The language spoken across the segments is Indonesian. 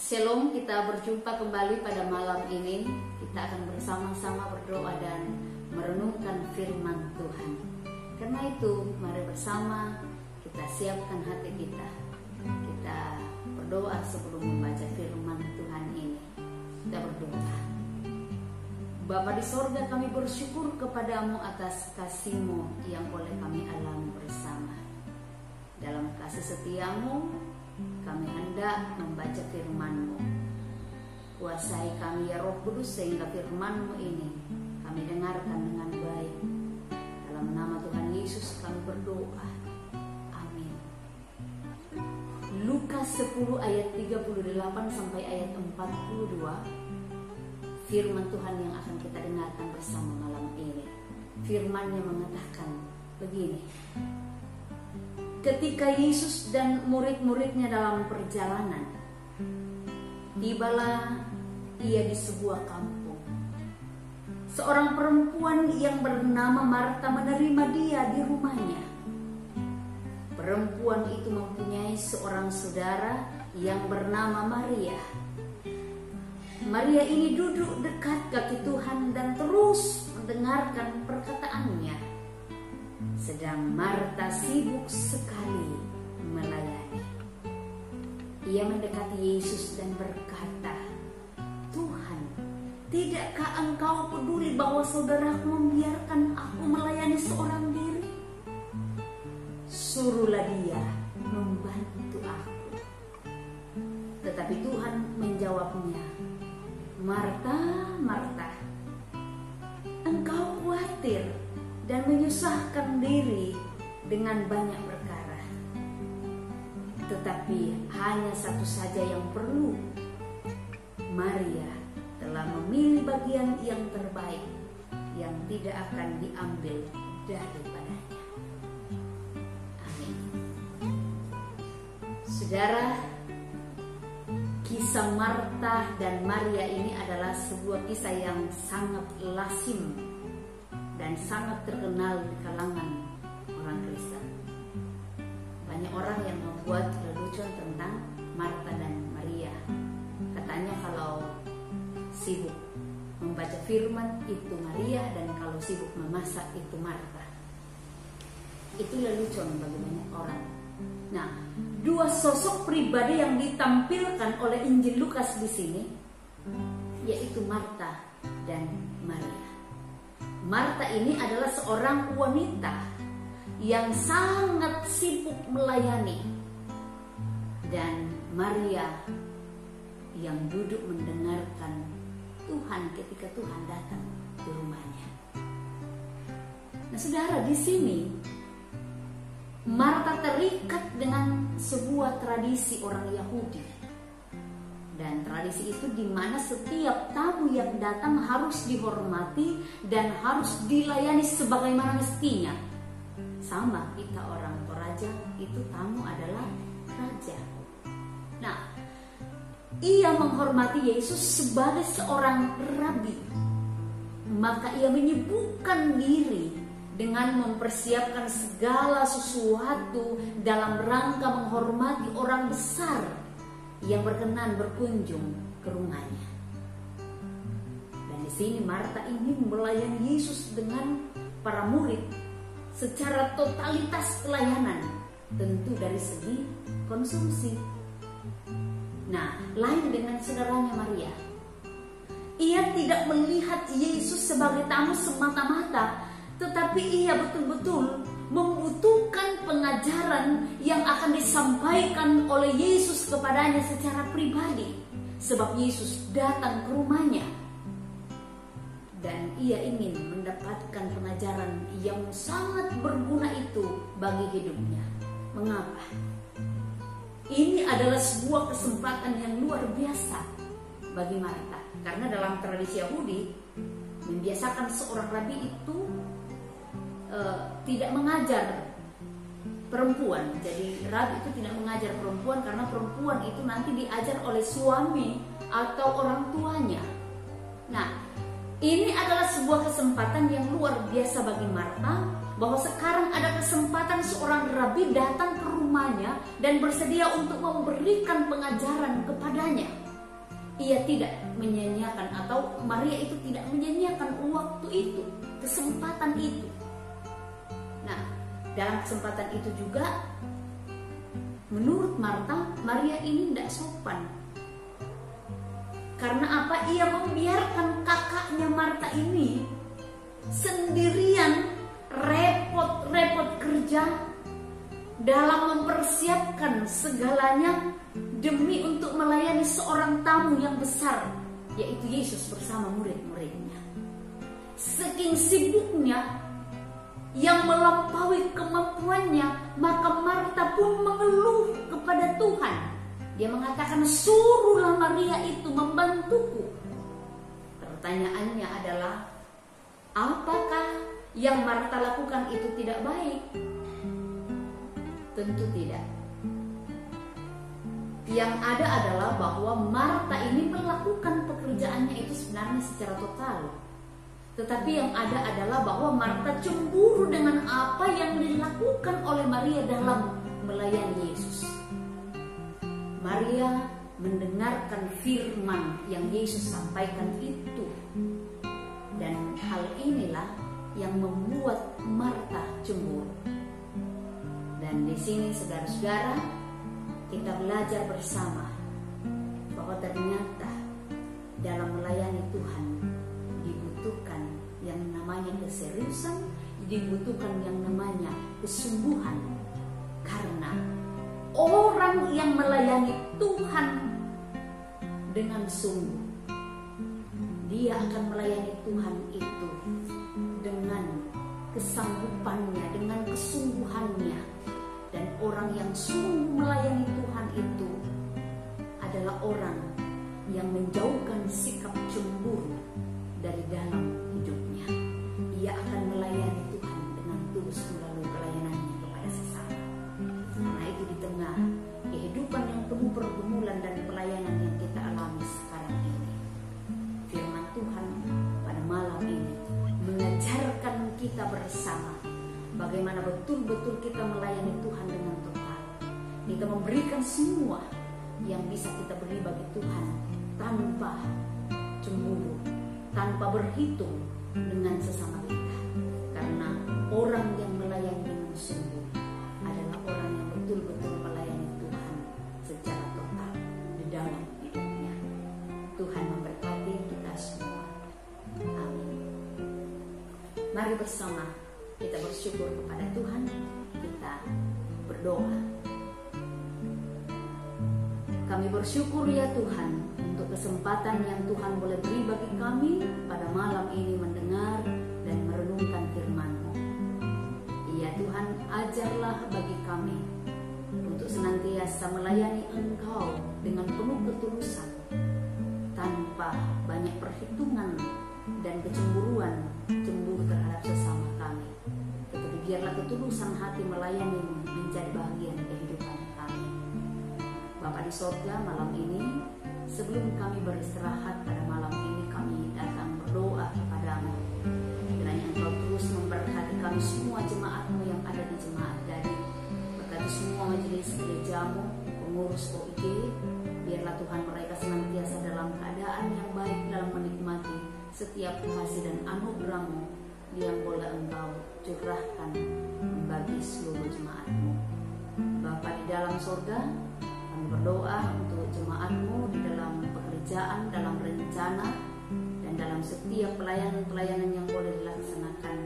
Shalom, kita berjumpa kembali pada malam ini. Kita akan bersama-sama berdoa dan merenungkan firman Tuhan. Karena itu, mari bersama kita siapkan hati kita. Kita berdoa sebelum membaca firman Tuhan ini. Kita berdoa. Bapa di sorga, kami bersyukur kepadamu atas kasih-Mu yang boleh kami alami bersama. Dalam kasih setiamu, kami hendak membaca firman-Mu. Kuasai kami ya Roh Kudus, sehingga firman-Mu ini kami dengarkan dengan baik. Dalam nama Tuhan Yesus kami berdoa. Amin. Lukas 10 ayat 38 sampai ayat 42. Firman Tuhan yang akan kita dengarkan bersama malam ini. Firman-Nya mengatakan begini. Ketika Yesus dan murid-muridnya dalam perjalanan, tibalah ia di sebuah kampung. Seorang perempuan yang bernama Marta menerima dia di rumahnya. Perempuan itu mempunyai seorang saudara yang bernama Maria. Maria ini duduk dekat kaki Tuhan dan terus mendengarkan perkataannya. Sedang Marta sibuk sekali melayani. Ia mendekati Yesus dan berkata, "Tuhan, tidakkah Engkau peduli bahwa saudaraku membiarkan aku melayani seorang diri? Suruhlah dia membantu aku." Tetapi Tuhan menjawabnya, "Marta, Marta, engkau khawatir dan menyusahkan diri dengan banyak perkara. Tetapi hanya satu saja yang perlu. Maria telah memilih bagian yang terbaik, yang tidak akan diambil daripadanya." Amin. Saudara, kisah Marta dan Maria ini adalah sebuah kisah yang sangat lazim dan sangat terkenal di kalangan orang Kristen. Banyak orang yang membuat lelucon tentang Marta dan Maria. Katanya kalau sibuk membaca firman itu Maria, dan kalau sibuk memasak itu Marta. Itu lelucon bagi banyak orang. Nah, dua sosok pribadi yang ditampilkan oleh Injil Lukas di sini yaitu Marta dan Maria. Marta ini adalah seorang wanita yang sangat sibuk melayani, dan Maria yang duduk mendengarkan Tuhan ketika Tuhan datang ke rumahnya. Nah, saudara, di sini Marta terikat dengan sebuah tradisi orang Yahudi. Dan tradisi itu di mana setiap tamu yang datang harus dihormati dan harus dilayani sebagaimana mestinya. Sama kita orang Toraja, itu tamu adalah raja. Nah, ia menghormati Yesus sebagai seorang rabi. Maka ia menyibukkan diri dengan mempersiapkan segala sesuatu dalam rangka menghormati orang besar yang berkenan berkunjung ke rumahnya. Dan di sini Marta ini melayani Yesus dengan para murid secara totalitas pelayanan, tentu dari segi konsumsi. Nah, lain dengan saudaranya Maria. Ia tidak melihat Yesus sebagai tamu semata-mata, tetapi ia betul-betul membutuhkan pengajaran yang akan disampaikan oleh Yesus kepadanya secara pribadi, sebab Yesus datang ke rumahnya dan ia ingin mendapatkan pengajaran yang sangat berguna itu bagi hidupnya. Mengapa? Ini adalah sebuah kesempatan yang luar biasa bagi Marta, karena dalam tradisi Yahudi membiasakan seorang rabi itu tidak mengajar perempuan. Jadi rabi itu tidak mengajar perempuan, karena perempuan itu nanti diajar oleh suami atau orang tuanya. Nah, ini adalah sebuah kesempatan yang luar biasa bagi Marta, bahwa sekarang ada kesempatan seorang rabi datang ke rumahnya dan bersedia untuk memberikan pengajaran kepadanya. ia tidak menyanyiakan, atau Maria itu tidak menyanyiakan waktu itu, kesempatan itu. Nah, dalam kesempatan itu juga menurut Marta, Maria ini tidak sopan. Karena apa? Ia membiarkan kakaknya Marta ini sendirian repot-repot kerja dalam mempersiapkan segalanya demi untuk melayani seorang tamu yang besar, yaitu Yesus bersama murid-muridnya. Saking sibuknya yang melampaui kemampuannya, maka Marta pun mengeluh kepada Tuhan. Dia mengatakan, suruhlah Maria itu membantuku. Pertanyaannya adalah, apakah yang Marta lakukan itu tidak baik? Tentu tidak. Yang ada adalah bahwa Marta ini melakukan pekerjaannya itu sebenarnya secara total. Tetapi yang ada adalah bahwa Marta cemburu dengan apa yang dilakukan oleh Maria dalam melayani Yesus. Maria mendengarkan firman yang Yesus sampaikan itu. Dan hal inilah yang membuat Marta cemburu. Dan di sini saudara-saudara, kita belajar bersama bahwa ternyata dalam melayani Tuhan dibutuhkan yang namanya keseriusan, dibutuhkan yang namanya kesungguhan. Karena orang yang melayani Tuhan dengan sungguh, dia akan melayani Tuhan itu dengan kesanggupannya, dengan kesungguhannya. Dan orang yang sungguh melayani Tuhan itu adalah orang yang menjauhkan sikap cemburu dari dalam hidupnya. Ia akan melayani Tuhan dengan tulus melalui pelayanannya kepada sesama. Karena itu di tengah kehidupan yang penuh pergumulan dan pelayanan yang kita alami sekarang ini, firman Tuhan pada malam ini mengajarkan kita bersama bagaimana betul-betul kita melayani Tuhan dengan total. Kita memberikan semua yang bisa kita beri bagi Tuhan tanpa cemburu, tanpa berhitung dengan sesama kita. Karena orang yang melayani dengan sungguh adalah orang yang betul-betul melayani Tuhan secara total di dalam hidupnya. Tuhan memberkati kita semua. Amin. Mari bersama kita bersyukur kepada Tuhan, kita berdoa. Kami bersyukur ya Tuhan untuk kesempatan yang Tuhan boleh beri bagi kami pada malam ini mendengar dan merenungkan firman-Mu. Ya Tuhan, ajarlah bagi kami untuk senantiasa melayani Engkau dengan penuh ketulusan, tanpa banyak perhitungan dan kecemburuan, cemburu terhadap sesama kami. Tetapi biarlah ketulusan hati melayani-Mu menjadi bagian kehidupan kami. Bapa di sorga, malam ini sebelum kami beristirahat pada malam ini, kami datang berdoa kepada-Mu. Kiranya Engkau terus memberkati kami semua jemaat-Mu yang ada di jemaat Dadi. Berkati semua majelis gereja-Mu, pengurus OIG. Biarlah Tuhan mereka senantiasa dalam keadaan yang baik dalam menikmati setiap kasih dan anugerah-Mu yang boleh Engkau curahkan bagi seluruh jemaat-Mu. Bapa di dalam sorga, kami berdoa untuk jemaat-Mu di dalam pekerjaan, dalam rencana, dan dalam setiap pelayanan-pelayanan yang boleh dilaksanakan.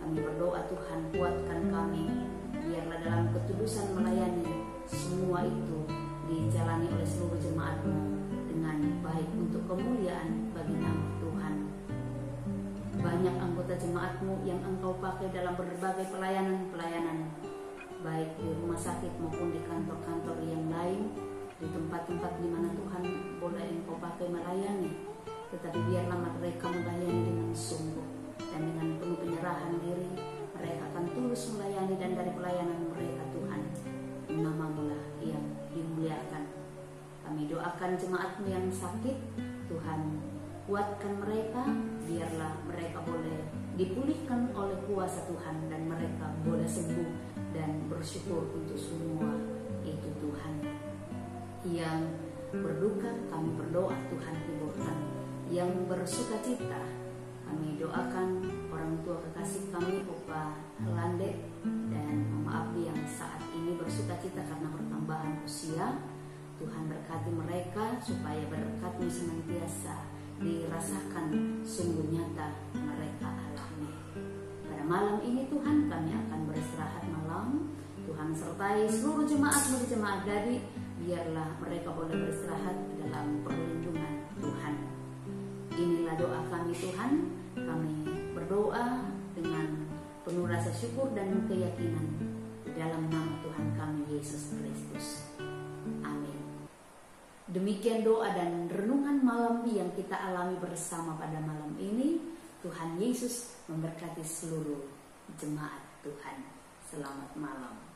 Kami berdoa Tuhan, kuatkan kami, biarlah dalam ketulusan melayani semua itu dijalani oleh seluruh jemaat-Mu dengan baik untuk kemuliaan bagi nama Tuhan. Banyak anggota jemaat-Mu yang Engkau pakai dalam berbagai pelayanan-pelayanan, baik di rumah sakit maupun di kantor-kantor yang lain, di tempat-tempat di mana Tuhan boleh Engkau pakai melayani. Tetapi biarlah mereka melayani dengan sungguh dan dengan penuh penyerahan diri. Mereka akan tulus melayani, dan dari pelayanan mereka Tuhan, nama-Mu lah yang dimuliakan. Kami doakan jemaat-Mu yang sakit, Tuhan kuatkan mereka, biarlah mereka boleh dipulihkan oleh kuasa Tuhan, dan mereka boleh sembuh dan bersyukur untuk semua itu Tuhan. Yang berduka kami berdoa Tuhan hiburkan. Yang bersuka cita kami doakan orang tua kekasih kami Opa Lande dan Mama Abdi yang saat ini bersuka cita karena pertambahan usia. Tuhan berkati mereka supaya berkat-Mu senantiasa dirasakan sungguh nyata mereka alami. Pada malam ini Tuhan kami akan beristirahat malam. Tuhan sertai seluruh jemaat-Mu di Jemaat Dadi, biarlah mereka boleh beristirahat dalam perlindungan Tuhan. Inilah doa kami Tuhan, kami berdoa dengan penuh rasa syukur dan keyakinan di dalam nama Tuhan kami Yesus Kristus. Amin. Demikian doa dan renungan malam yang kita alami bersama pada malam ini. Tuhan Yesus memberkati seluruh jemaat Tuhan. Selamat malam.